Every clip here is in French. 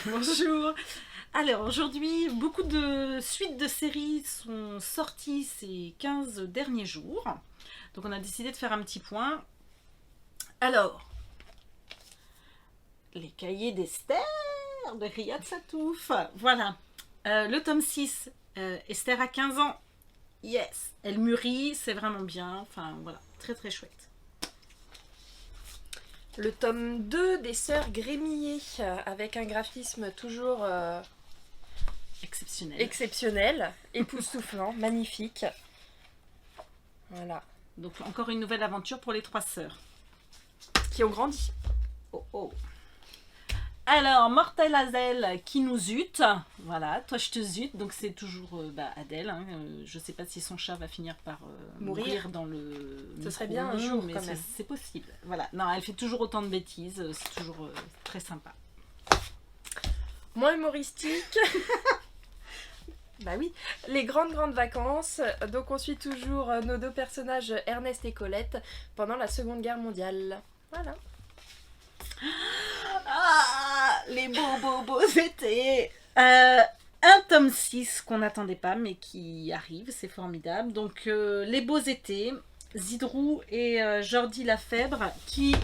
Bonjour. Alors aujourd'hui, beaucoup de suites de séries sont sorties ces 15 derniers jours. Donc on a décidé de faire un petit point. Alors, les cahiers d'Esther de Riyad Satouf. Voilà. Le tome 6, Esther a 15 ans. Yes. Elle mûrit, c'est vraiment bien. Enfin voilà, très très chouette. Le tome 2 des Sœurs Grémillé, avec un graphisme toujours Exceptionnel. époustouflant, magnifique. Voilà. Donc encore une nouvelle aventure pour les 3 sœurs. Qui ont grandi. Oh oh. Alors, Mortel Hazel qui nous zute. Voilà, toi je te zute. Donc c'est toujours Adèle. Hein. Je sais pas si son chat va finir par mourir dans le. Ce serait bien un jour, mais quand même. c'est possible. Voilà. Non, elle fait toujours autant de bêtises. C'est toujours très sympa. Moins humoristique. Bah oui. Les grandes vacances. Donc on suit toujours nos deux personnages, Ernest et Colette, pendant la Seconde Guerre mondiale. Voilà. Ah, les beaux étés. Un tome 6 qu'on n'attendait pas mais qui arrive, c'est formidable. Donc les beaux étés, Zidrou et Jordi Lafèbre qui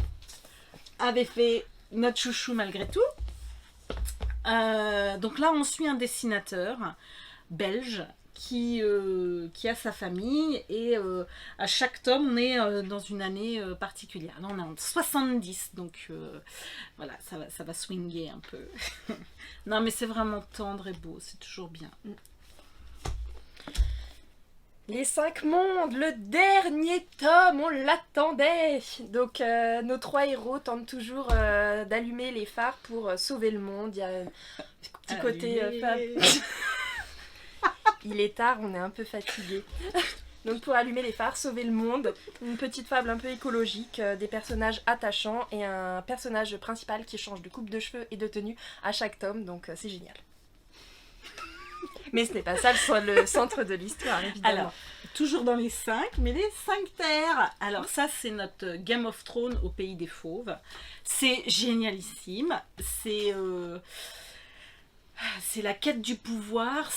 avaient fait notre chouchou malgré tout. Donc là on suit un dessinateur belge qui a sa famille et à chaque tome on est dans une année particulière. Là on est en 70 donc voilà ça va swinguer un peu. Non mais c'est vraiment tendre et beau, c'est toujours bien. Les 5 mondes, le dernier tome, on l'attendait. Donc nos 3 héros tentent toujours d'allumer les phares pour sauver le monde. Il y a un petit côté il est tard, on est un peu fatigué. Donc pour allumer les phares, sauver le monde, une petite fable un peu écologique, des personnages attachants et un personnage principal qui change de coupe de cheveux et de tenue à chaque tome, donc c'est génial. Mais ce n'est pas ça le centre de l'histoire, évidemment. Alors, toujours dans les 5, mais les 5 terres. Alors ça, c'est notre Game of Thrones au pays des fauves. C'est génialissime. C'est la quête du pouvoir,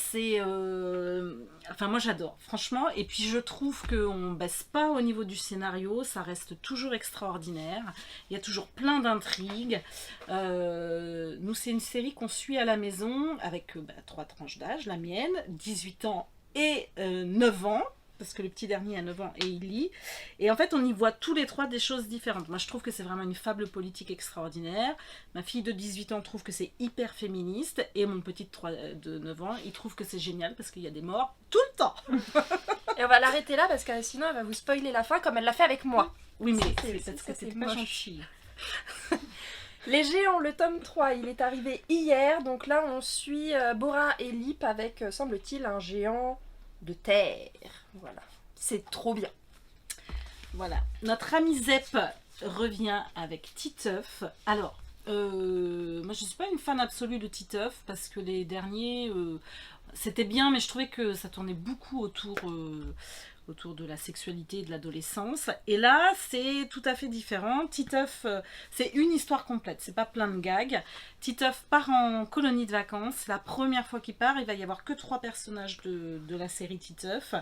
Enfin, moi j'adore, franchement. Et puis je trouve qu'on ne baisse pas au niveau du scénario, ça reste toujours extraordinaire. Il y a toujours plein d'intrigues. Nous, c'est une série qu'on suit à la maison avec 3 tranches d'âge, la mienne, 18 ans et 9 ans. Parce que le petit dernier a 9 ans et il lit. Et en fait, on y voit tous les 3 des choses différentes. Moi, je trouve que c'est vraiment une fable politique extraordinaire. Ma fille de 18 ans trouve que c'est hyper féministe. Et mon petit de 9 ans, il trouve que c'est génial parce qu'il y a des morts tout le temps. Et on va l'arrêter là parce que sinon, elle va vous spoiler la fin comme elle l'a fait avec moi. Oui, mais c'est parce que c'est t'es pas moche. gentil. Les géants, le tome 3, il est arrivé hier. Donc là, on suit Bora et Lip avec, semble-t-il, un géant de terre. Voilà. C'est trop bien. Voilà. Notre ami Zep revient avec Titeuf. Alors, moi je suis pas une fan absolue de Titeuf parce que les derniers, c'était bien, mais je trouvais que ça tournait beaucoup autour de la sexualité et de l'adolescence. Et là, c'est tout à fait différent. Titeuf, c'est une histoire complète, c'est pas plein de gags. Titeuf part en colonie de vacances. C'est la première fois qu'il part. Il va y avoir que 3 personnages de la série Titeuf.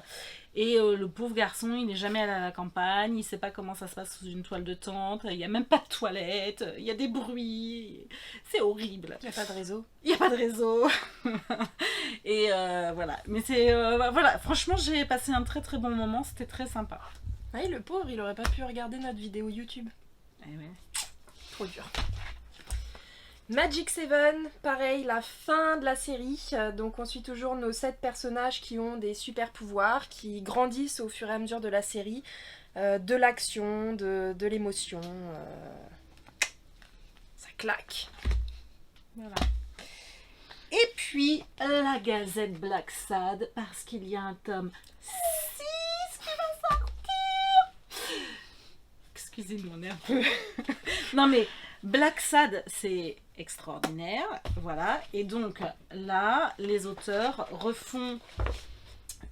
Et le pauvre garçon, il n'est jamais allé à la campagne. Il sait pas comment ça se passe sous une toile de tente. Il n'y a même pas de toilette. Il y a des bruits. C'est horrible. Il n'y a pas de réseau. Il n'y a pas de réseau. Et voilà. Mais c'est... voilà. Franchement, j'ai passé un très très bon moment. C'était très sympa. Oui, le pauvre, il aurait pas pu regarder notre vidéo YouTube. Eh ouais. Trop dur. Magic 7, pareil, la fin de la série. Donc on suit toujours nos 7 personnages qui ont des super pouvoirs, qui grandissent au fur et à mesure de la série. De l'action, de l'émotion. Ça claque. Voilà. Et puis, la Gazette Black Sad, parce qu'il y a un tome 6 qui va sortir. Excusez-moi, on est un peu... Non mais, Black Sad, c'est extraordinaire, voilà. Et donc, là, les auteurs refont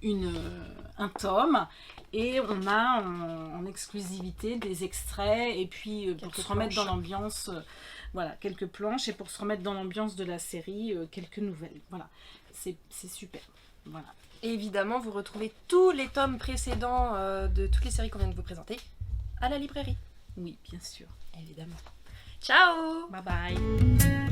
un tome. Et on a en exclusivité des extraits. Et puis pour se remettre dans l'ambiance, voilà, quelques planches. Et pour se remettre dans l'ambiance de la série, quelques nouvelles. Voilà, c'est super. Voilà. Et évidemment, vous retrouvez tous les tomes précédents de toutes les séries qu'on vient de vous présenter à la librairie. Oui, bien sûr. Évidemment. Ciao! Bye bye!